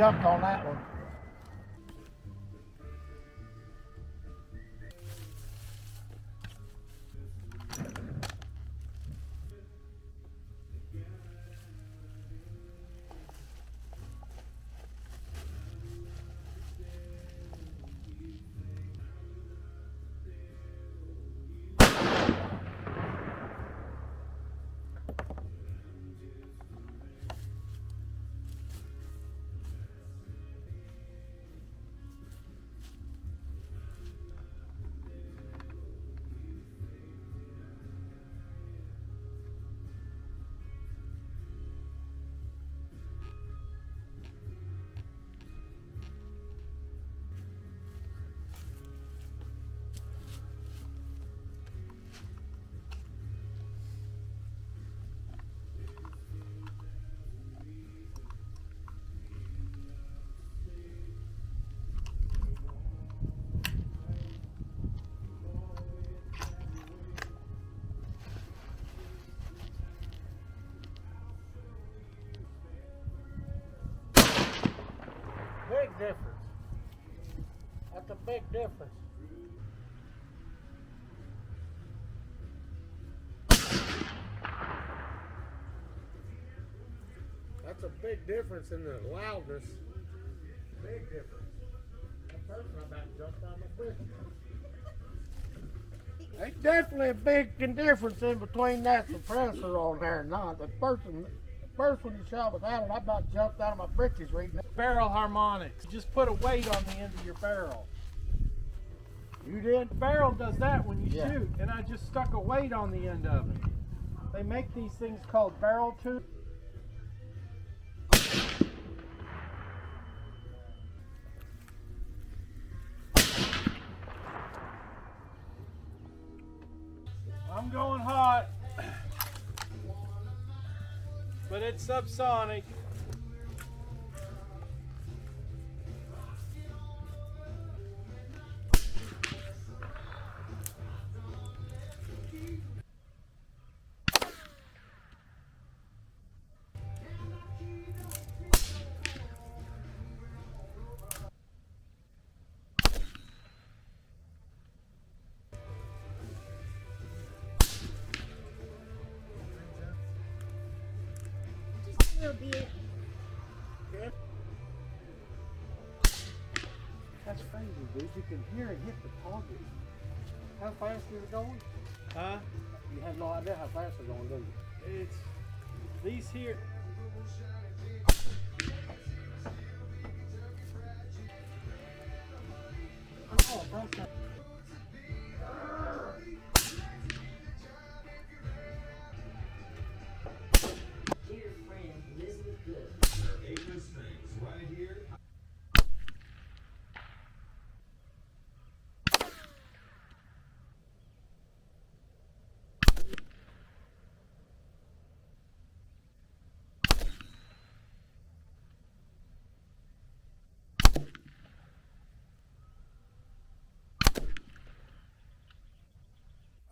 jumped on that one. Big difference. That's a big difference. That's a big difference in the loudness. Big difference. That person about jumped on my bridge. There's definitely a big difference in between that suppressor on there and not. The first one you shot without it, I about jumped out of my britches reading it. Barrel harmonics. Just put a weight on the end of your barrel. You did? The barrel does that when you Yeah. shoot, and I just stuck a weight on the end of it. They make these things called barrel tubes. I'm going hot, but it's subsonic. Little bit. That's crazy, dude. You can hear it hit the target. How fast is it going? Huh? You have no idea how fast it's going, do you? It's these here. Oh, bro. Dear friend, Elizabeth Good. Ageless things right here.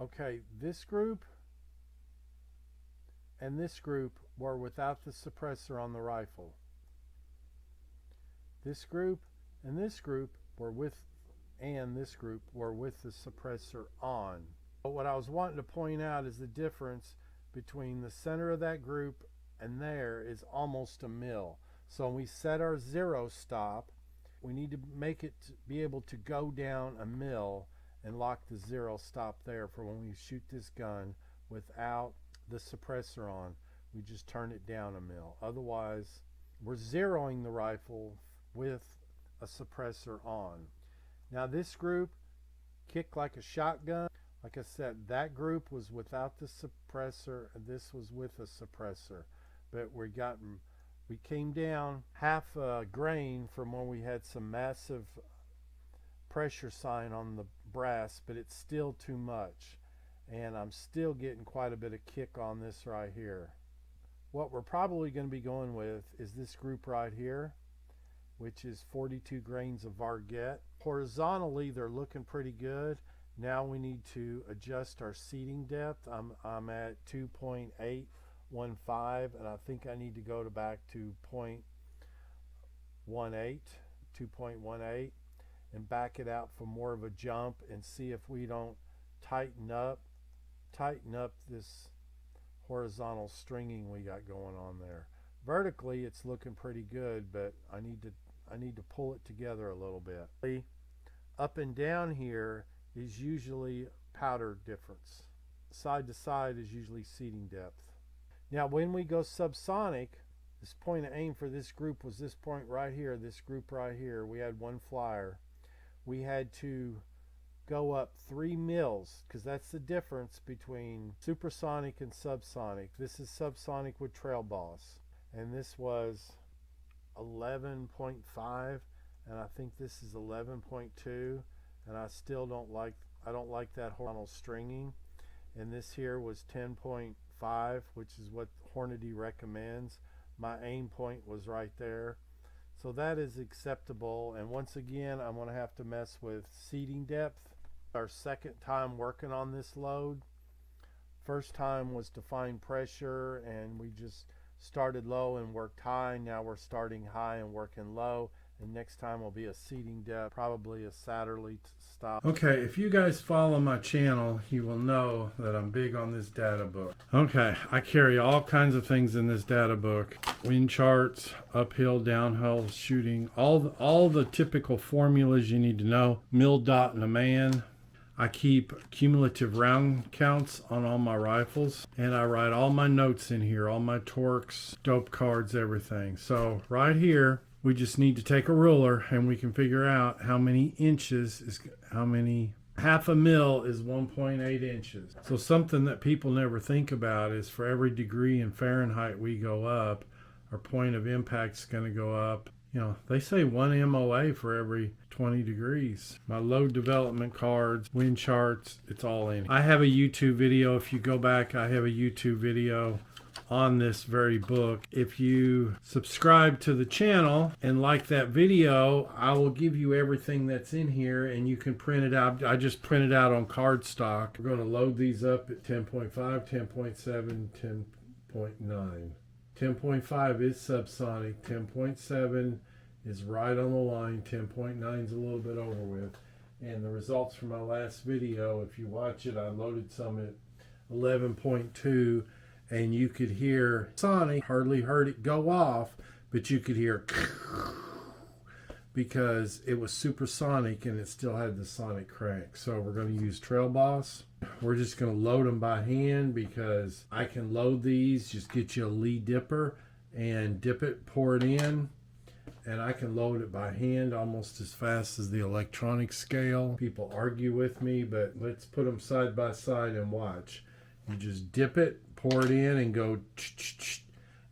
Okay, this group and this group were without the suppressor on the rifle. This group and this group were with, and this group were with the suppressor on. But what I was wanting to point out is the difference between the center of that group and there is almost a mil. So when we set our zero stop, we need to make it to be able to go down a mil and lock the zero stop there for when we shoot this gun without the suppressor on. We just turn it down a mil. Otherwise, we're zeroing the rifle with a suppressor on. Now this group kicked like a shotgun. Like I said, that group was without the suppressor, and this was with a suppressor. But we came down half a grain from when we had some massive pressure sign on the brass, but it's still too much. And I'm still getting quite a bit of kick on this right here. What we're probably going to be going with is this group right here, which is 42 grains of Varget. Horizontally, they're looking pretty good. Now we need to adjust our seating depth. I'm at 2.815, and I think I need to go back to 0.15 2.18, and back it out for more of a jump and see if we don't tighten up this horizontal stringing we got going on there. Vertically it's looking pretty good, but I need to pull it together a little bit. Up and down here is usually powder difference. Side to side is usually seating depth. Now when we go subsonic, this point of aim for this group was this point right here, this group right here. We had one flyer. We had to go up 3 mils, because that's the difference between supersonic and subsonic. This is subsonic with Trail Boss, and this was 11.5, and I think this is 11.2, and I still don't like that horizontal stringing. And this here was 10.5, which is what Hornady recommends. My aim point was right there, so that is acceptable. And once again, I'm going to have to mess with seating depth. Our second time working on this load. First time was to find pressure, and we just started low and worked high. Now we're starting high and working low, and next time will be a seating depth, probably a Satterley style. Okay, if you guys follow my channel, you will know that I'm big on this data book. Okay, I carry all kinds of things in this data book. Wind charts, uphill, downhill shooting, all the typical formulas you need to know. Mildot and a man. I keep cumulative round counts on all my rifles, and I write all my notes in here, all my torques, dope cards, everything. So right here, we just need to take a ruler and we can figure out how many inches is half a mil is 1.8 inches. So something that people never think about is for every degree in Fahrenheit we go up, our point of impact is going to go up. You know, they say 1 MOA for every 20 degrees. My load development cards, wind charts, it's all in. I have a YouTube video. If you go back, I have a YouTube video on this very book. If you subscribe to the channel and like that video, I will give you everything that's in here and you can print it out. I just print it out on cardstock. We're going to load these up at 10.5, 10.7, 10.9. 10.5 is subsonic, 10.7 is right on the line, 10.9 is a little bit over with. And the results from my last video, if you watch it, I loaded some at 11.2, and you could hear Sonic, hardly heard it go off, but you could hear because it was supersonic and it still had the sonic crank. So we're going to use Trail Boss. We're just going to load them by hand because I can load these, just get you a lead dipper and dip it, pour it in, and I can load it by hand almost as fast as the electronic scale. People argue with me, but let's put them side by side and watch. You just dip it, pour it in, and go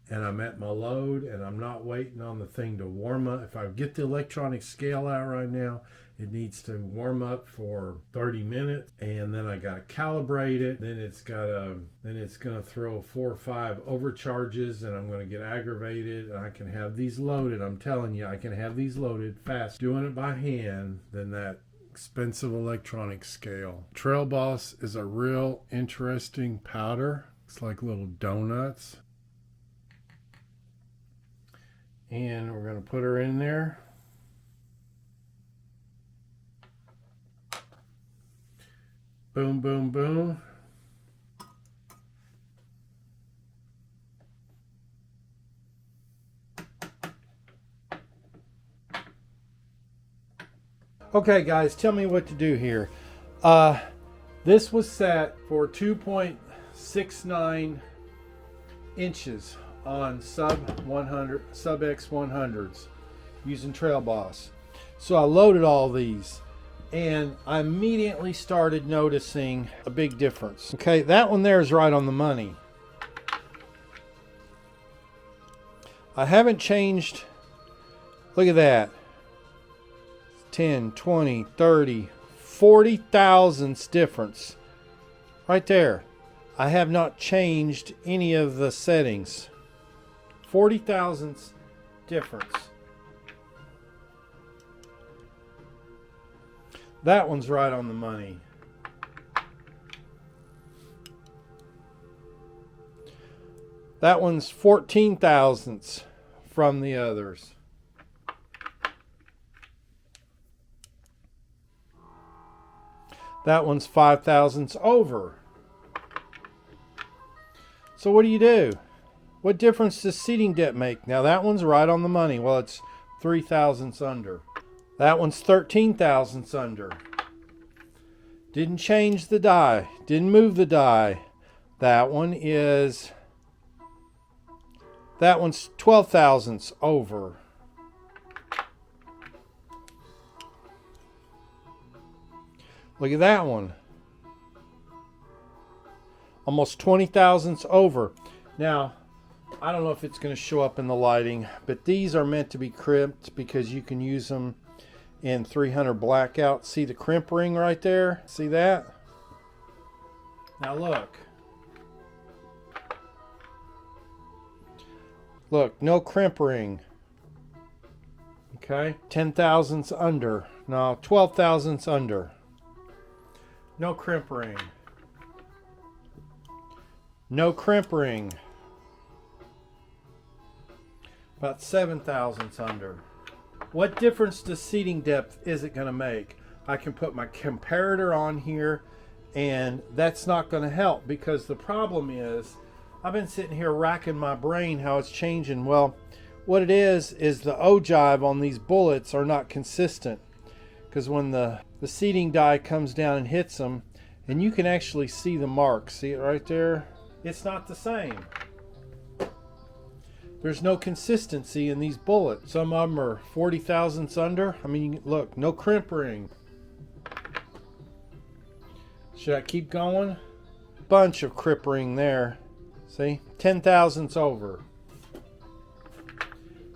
and I'm at my load, and I'm not waiting on the thing to warm up. If I get the electronic scale out right now, it needs to warm up for 30 minutes, and then I got to calibrate it. Then it's going to throw 4 or 5 overcharges, and I'm going to get aggravated, and I can have these loaded. I'm telling you, I can have these loaded fast doing it by hand than that expensive electronic scale. Trail Boss is a real interesting powder. It's like little donuts. And we're going to put her in there. Boom, boom, boom. Okay, guys, tell me what to do here. This was set for 2.69 inches on Sub-X 100s using Trail Boss. So I loaded all these and I immediately started noticing a big difference. Okay, that one there is right on the money. I haven't changed. Look at that. 10, 20, 30, 40 thousandths difference right there. I have not changed any of the settings. 40 thousandths difference. That one's right on the money. That one's 14 thousandths from the others. That one's 5 thousandths over. So what do? What difference does seating depth make? Now that one's right on the money. Well, it's 3 thousandths under. That one's 13 thousandths under. Didn't change the die. Didn't move the die. That one's 12 thousandths over. Look at that one. Almost 20 thousandths over. Now, I don't know if it's going to show up in the lighting, but these are meant to be crimped because you can use them in 300 blackout. See the crimp ring right there? See that? Now look. Look, no crimp ring. Okay, 10 thousandths under. No, 12 thousandths under. No crimp ring. No crimp ring. About 7 thousandths under. What difference does seating depth is it going to make? I can put my comparator on here, and that's not going to help, because the problem is I've been sitting here racking my brain how it's changing. Well, what it is the ogive on these bullets are not consistent, because when the seating die comes down and hits them, and you can actually see the mark. See it right there? It's not the same. There's no consistency in these bullets. Some of them are 40 thousandths under. I mean, look, no crimp ring. Should I keep going? Bunch of crimp ring there. See? 10 thousandths over.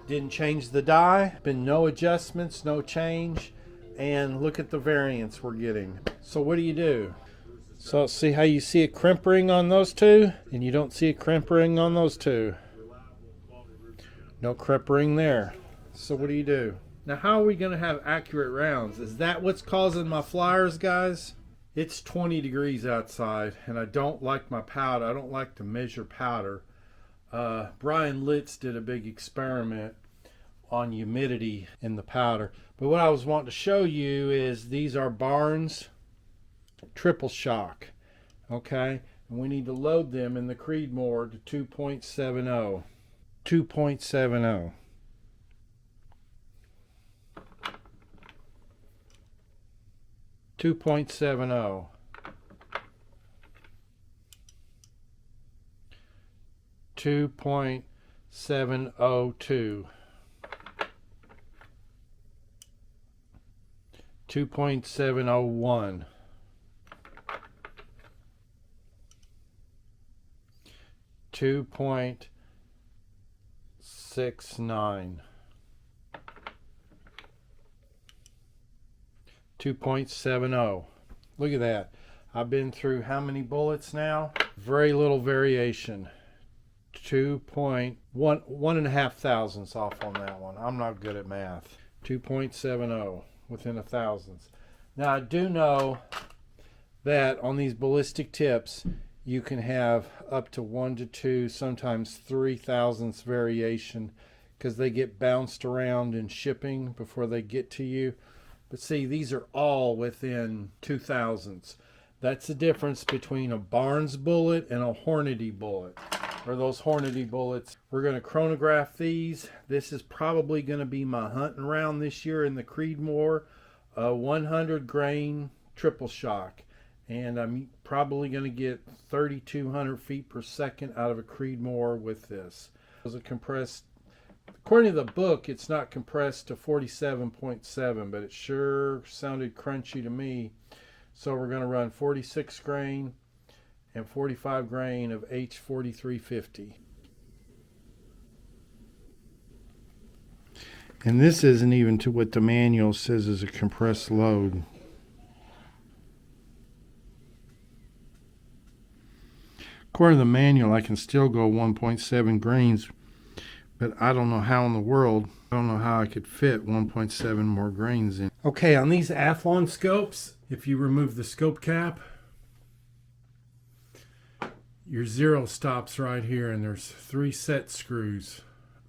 Didn't change the die. Been no adjustments, no change. And look at the variance we're getting. So what do? So see how you see a crimp ring on those two? And you don't see a crimp ring on those two. No crimp ring there. So what do? Now how are we going to have accurate rounds? Is that what's causing my flyers, guys? It's 20 degrees outside, and I don't like my powder. I don't like to measure powder. Brian Litz did a big experiment on humidity in the powder. But what I was wanting to show you is these are Barnes triple shock. Okay? And we need to load them in the Creedmoor to 2.70. 2.70. Two 2.70. 2.702. 2.701. 2.69. 2.70. Look at that. I've been through how many bullets now? Very little variation. 1.5 thousandths off on that one. I'm not good at math. 2.70 within a thousandth. Now I do know that on these ballistic tips you can have up to 1 to 2, sometimes 3 thousandths variation, because they get bounced around in shipping before they get to you. But see, these are all within 2 thousandths. That's the difference between a Barnes bullet and a Hornady bullet, or those Hornady bullets. We're going to chronograph these. This is probably going to be my hunting round this year in the Creedmoor, 100 grain triple shock. And I'm probably going to get 3,200 feet per second out of a Creedmoor with this. It was a compressed, according to the book, it's not compressed to 47.7, but it sure sounded crunchy to me. So we're going to run 46 grain and 45 grain of H4350. And this isn't even to what the manual says is a compressed load. According to the manual, I can still go 1.7 grains, but I don't know how in the world, I don't know how I could fit 1.7 more grains in. Okay, on these Athlon scopes, if you remove the scope cap, your zero stops right here, and there's 3 set screws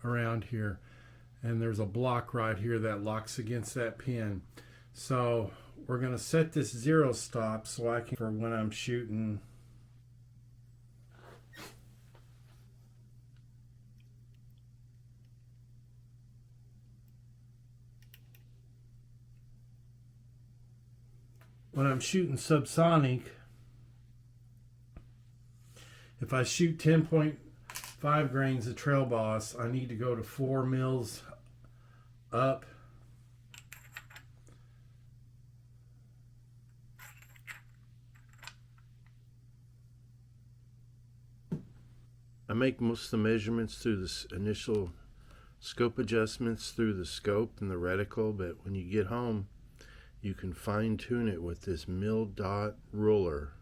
around here, and there's a block right here that locks against that pin. So we're going to set this 0 stop so I can, for when I'm shooting. When I'm shooting subsonic, if I shoot 10.5 grains of trail boss, I need to go to 4 mils up. I make most of the measurements through this initial scope adjustments through the scope and the reticle, but when you get home, you can fine tune it with this Mildot Ruler.